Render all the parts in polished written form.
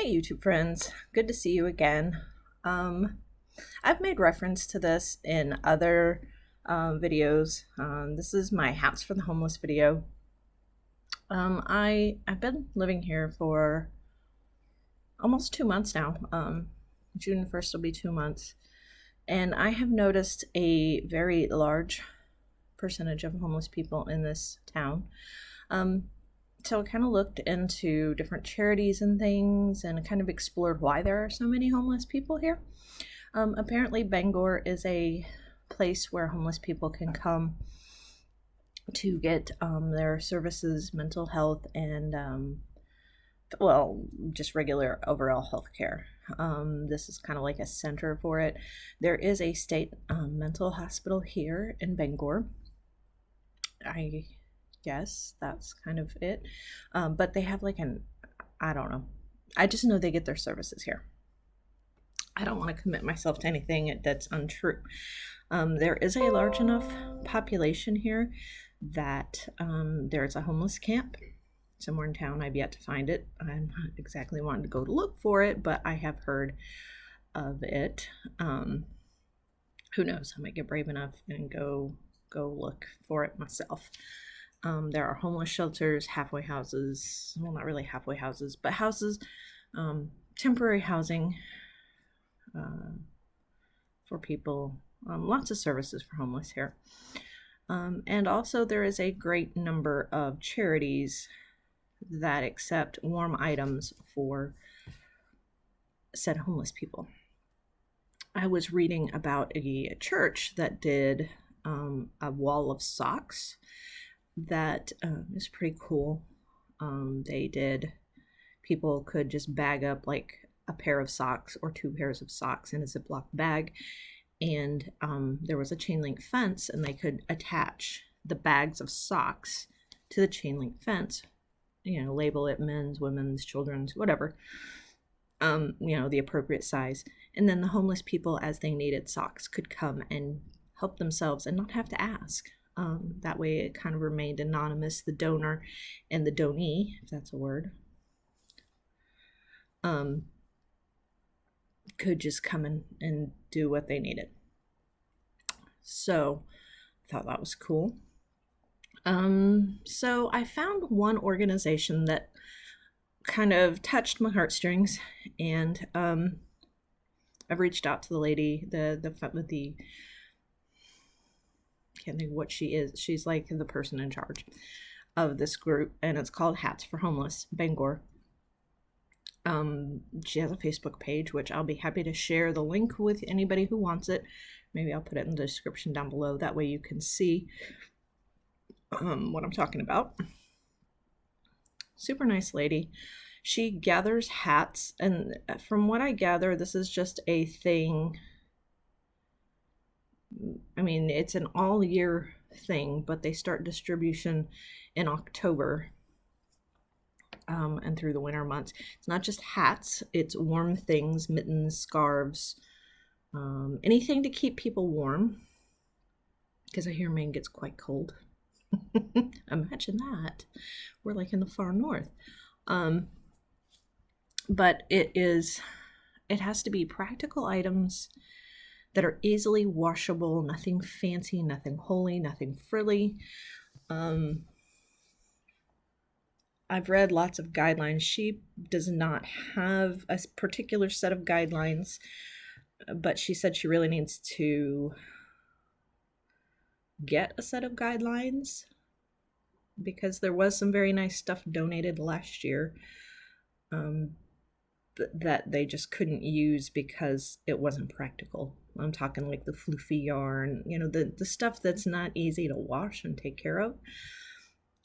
Hey YouTube friends, good to see you again. I've made reference to this in other videos. This is my Hats for the Homeless video. I've been living here for almost 2 months now. June 1st will be 2 months. And I have noticed a very large percentage of homeless people in this town. So I kind of looked into different charities and things and kind of explored why there are so many homeless people here. Apparently Bangor is a place where homeless people can come to get their services, mental health, and just regular overall health care. This is kind of like a center for it. There is a state mental hospital here in Bangor. I guess that's kind of it. But they have I don't know. I just know they get their services here. I don't want to commit myself to anything that's untrue. There is a large enough population here that there's a homeless camp somewhere in town. I've yet to find it. I'm not exactly wanting to go to look for it, but I have heard of it. Who knows? I might get brave enough and go look for it myself. There are homeless shelters, halfway houses, well, not really halfway houses, but houses, temporary housing for people, lots of services for homeless here. And also there is a great number of charities that accept warm items for said homeless people. I was reading about a church that did a wall of socks that is pretty cool. People could just bag up like a pair of socks or 2 pairs of socks in a Ziploc bag, and there was a chain link fence, and they could attach the bags of socks to the chain link fence, label it men's, women's, children's, whatever, the appropriate size, and then the homeless people, as they needed socks, could come and help themselves and not have to ask. That way it kind of remained anonymous. The donor and the donee, if that's a word, could just come in and do what they needed. So I thought that was cool. So I found one organization that kind of touched my heartstrings, and I've reached out to the lady, the can't think of what she is. She's like the person in charge of this group, and it's called Hats for Homeless Bangor. She has a Facebook page, which I'll be happy to share the link with anybody who wants it. Maybe I'll put it in the description down below. That way you can see what I'm talking about. Super nice lady. She gathers hats, and from what I gather, this is just a thing. I mean, it's an all-year thing, but they start distribution in October and through the winter months. It's not just hats, it's warm things, mittens, scarves, anything to keep people warm, because I hear Maine gets quite cold. Imagine that. We're like in the far north. But it has to be practical items that are easily washable, nothing fancy, nothing holy, nothing frilly. I've read lots of guidelines. She does not have a particular set of guidelines, but she said she really needs to get a set of guidelines, because there was some very nice stuff donated last year that they just couldn't use because it wasn't practical. I'm talking like the floofy yarn, the stuff that's not easy to wash and take care of.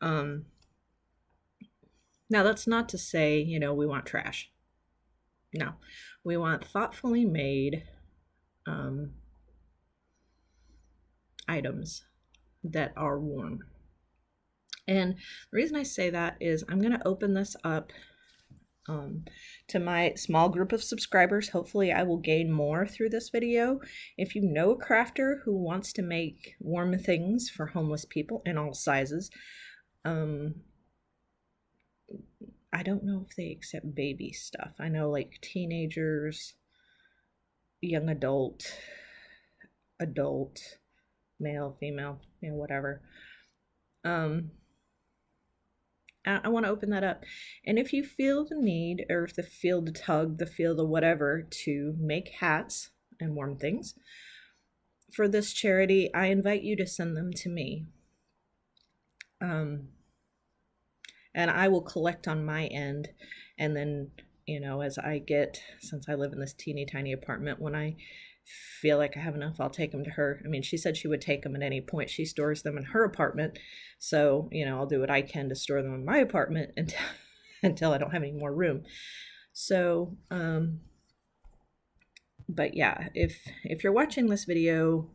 Now, that's not to say, we want trash. No, we want thoughtfully made items that are warm. And the reason I say that is I'm going to open this up to my small group of subscribers. Hopefully I will gain more through this video. If you know a crafter who wants to make warm things for homeless people in all sizes, I don't know if they accept baby stuff. I know like teenagers, young adult, male, female, whatever. I want to open that up. And if you feel the need, or if feel the tug, feel the whatever to make hats and warm things for this charity, I invite you to send them to me. And I will collect on my end. And then, as I get, since I live in this teeny tiny apartment, when I feel like I have enough, I'll take them to her. I mean, she said she would take them at any point. She stores them in her apartment. So, I'll do what I can to store them in my apartment until I don't have any more room. So, but yeah, if you're watching this video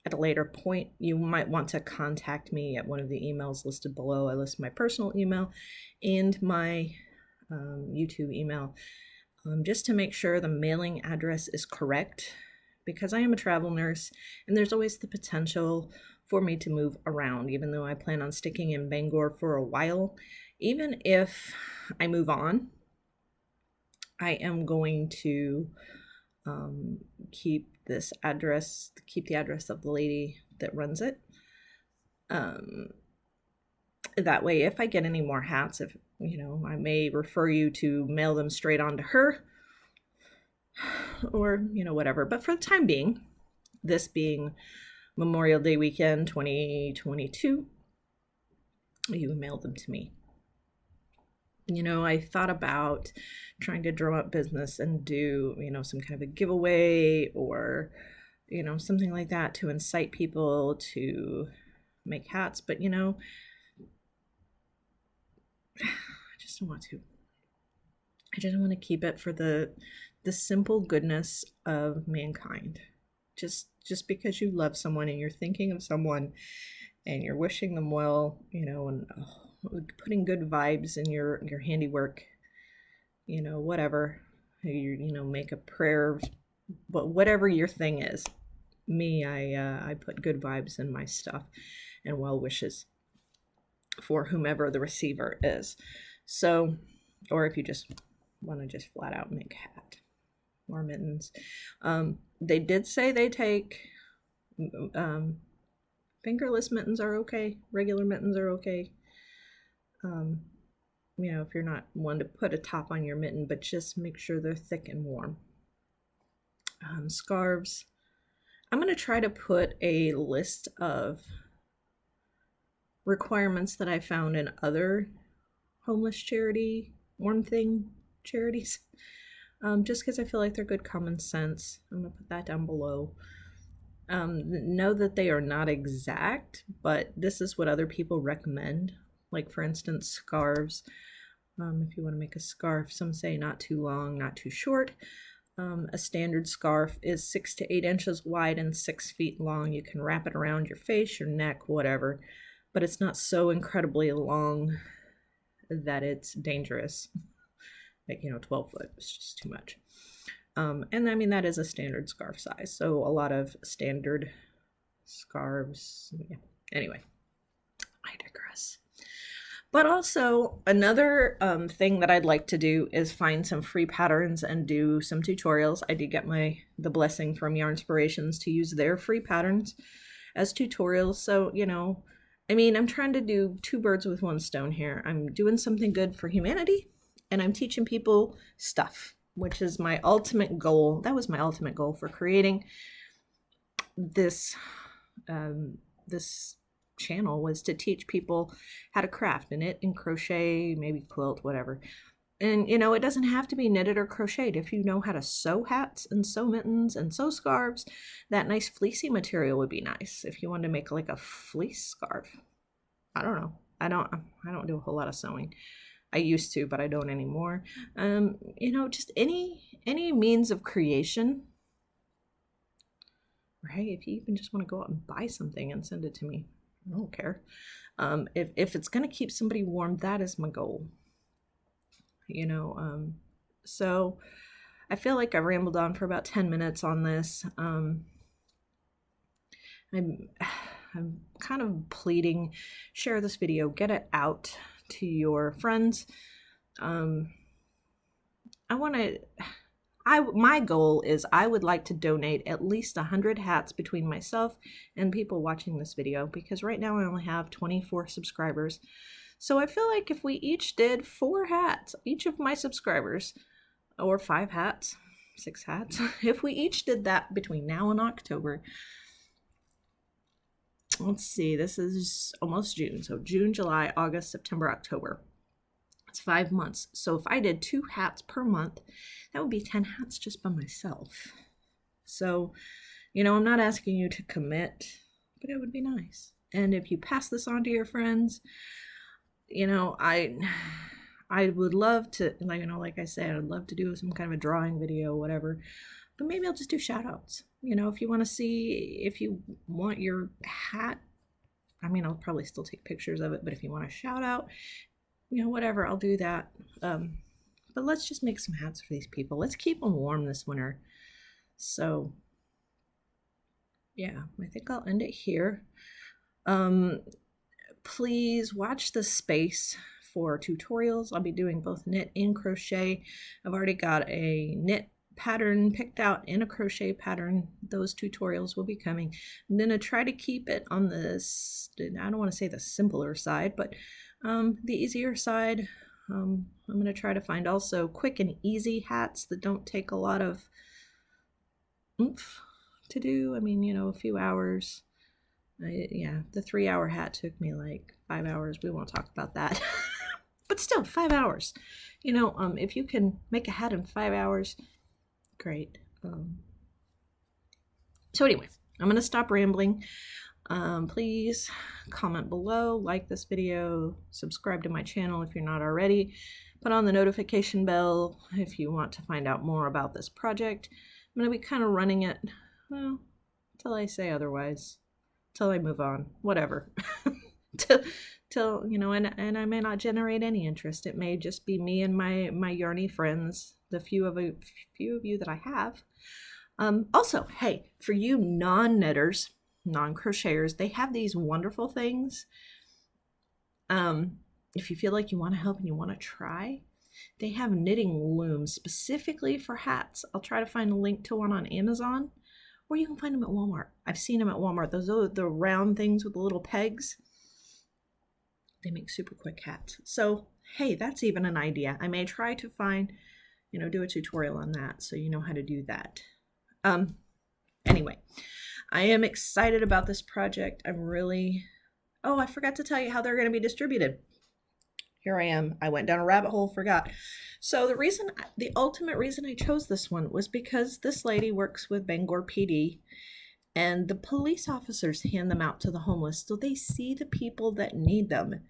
at a later point, you might want to contact me at one of the emails listed below. I list my personal email and my YouTube email, just to make sure the mailing address is correct, because I am a travel nurse and there's always the potential for me to move around, even though I plan on sticking in Bangor for a while. Even if I move on, I am going to keep the address of the lady that runs it. That way, if I get any more hats, I may refer you to mail them straight on to her, or whatever. But for the time being, this being Memorial Day weekend 2022, you mailed them to me. I thought about trying to drum up business and do, some kind of a giveaway or, something like that to incite people to make hats. But, I just don't want to. I just want to keep it for the simple goodness of mankind. Just because you love someone and you're thinking of someone and you're wishing them well, and putting good vibes in your handiwork, whatever, make a prayer, but whatever your thing is. Me, I put good vibes in my stuff and well wishes for whomever the receiver is. So, or if you just want to just flat out make a hat or mittens. They did say they take fingerless mittens are okay. Regular mittens are okay. If you're not one to put a top on your mitten, but just make sure they're thick and warm. Scarves. I'm going to try to put a list of requirements that I found in other homeless charity, warm thing charities. Just because I feel like they're good common sense. I'm going to put that down below. Know that they are not exact, but this is what other people recommend. Like, for instance, scarves. If you want to make a scarf, some say not too long, not too short. A standard scarf is 6 to 8 inches wide and 6 feet long. You can wrap it around your face, your neck, whatever, but it's not so incredibly long that it's dangerous. Like, 12 foot is just too much. And I mean, that is a standard scarf size. So a lot of standard scarves. Yeah. Anyway, I digress. But also another thing that I'd like to do is find some free patterns and do some tutorials. I did get the blessing from Yarnspirations to use their free patterns as tutorials. So, I mean, I'm trying to do 2 birds with 1 stone here. I'm doing something good for humanity, and I'm teaching people stuff, which is my ultimate goal. That was my ultimate goal for creating this channel, was to teach people how to craft and knit and crochet, maybe quilt, whatever. And it doesn't have to be knitted or crocheted. If you know how to sew hats and sew mittens and sew scarves, that nice fleecy material would be nice. If you wanted to make like a fleece scarf, I don't know. I don't do a whole lot of sewing. I used to, but I don't anymore. Just any means of creation, right? If you even just want to go out and buy something and send it to me, I don't care. If it's going to keep somebody warm, that is my goal. So I feel like I rambled on for about 10 minutes on this. I'm kind of pleading, share this video, get it out to your friends. My goal is I would like to donate at least 100 hats between myself and people watching this video, because right now I only have 24 subscribers. So I feel like if we each did 4 hats, each of my subscribers, or 5 hats, 6 hats, if we each did that between now and October, let's see, this is almost June. So June, July, August, September, October. It's 5 months. So if I did 2 hats per month, that would be 10 hats just by myself. So, I'm not asking you to commit, but it would be nice. And if you pass this on to your friends, I would love to, like I said, I'd love to do some kind of a drawing video, whatever. But maybe I'll just do shout outs. If you want to see, if you want your hat, I'll probably still take pictures of it, but if you want a shout out, whatever, I'll do that. But let's just make some hats for these people. Let's keep them warm this winter. So, yeah, I think I'll end it here. Please watch the space for tutorials. I'll be doing both knit and crochet. I've already got a knit pattern picked out and a crochet pattern. Those tutorials will be coming. I'm going to try to keep it on this, I don't want to say the simpler side, but the easier side. I'm going to try to find also quick and easy hats that don't take a lot of oomph to do. A few hours. The 3-hour hat took me like 5 hours. We won't talk about that. But still, 5 hours. If you can make a hat in 5 hours, great. So anyway, I'm going to stop rambling. Please comment below, like this video, subscribe to my channel if you're not already, put on the notification bell if you want to find out more about this project. I'm going to be kind of running it, well, till I say otherwise, till I move on, whatever. till and I may not generate any interest. It may just be me and my yarny friends, the few of you that I have. Also, hey, for you non-knitters, non-crocheters, they have these wonderful things. If you feel like you want to help and you want to try, they have knitting looms specifically for hats. I'll try to find a link to one on Amazon, or you can find them at Walmart. I've seen them at Walmart. Those are the round things with the little pegs. They make super quick hats. So, hey, that's even an idea. I may try to find, do a tutorial on that so you know how to do that. Anyway, I am excited about this project. Oh, I forgot to tell you how they're going to be distributed. Here I am. I went down a rabbit hole, forgot. So the ultimate reason I chose this one was because this lady works with Bangor PD, and the police officers hand them out to the homeless. So they see the people that need them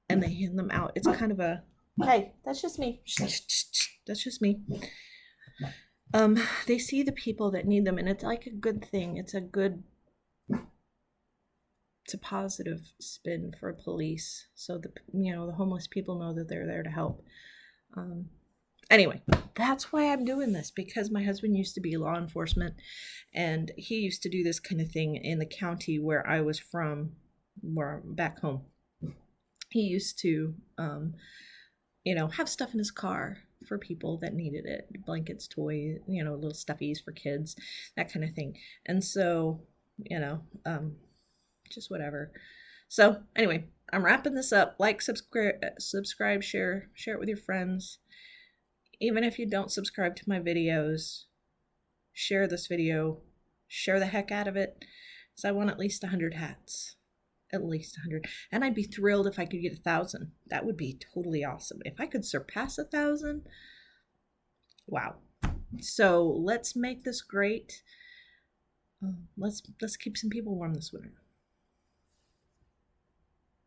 and they hand them out. It's kind of a, hey, that's just me. That's just me. They see the people that need them, and it's like a good thing. It's a positive spin for police. So the homeless people know that they're there to help. Anyway, that's why I'm doing this, because my husband used to be law enforcement, and he used to do this kind of thing in the county where I was from, back home. He used to, have stuff in his car for people that needed it, blankets, toys, little stuffies for kids, that kind of thing. And so, just whatever. So anyway, I'm wrapping this up. Like, subscribe, share it with your friends. Even if you don't subscribe to my videos, share this video, share the heck out of it, because I want at least 100 hats. At least 100. And I'd be thrilled if I could get 1,000. That would be totally awesome. If I could surpass 1,000, wow. So let's make this great. Let's keep some people warm this winter.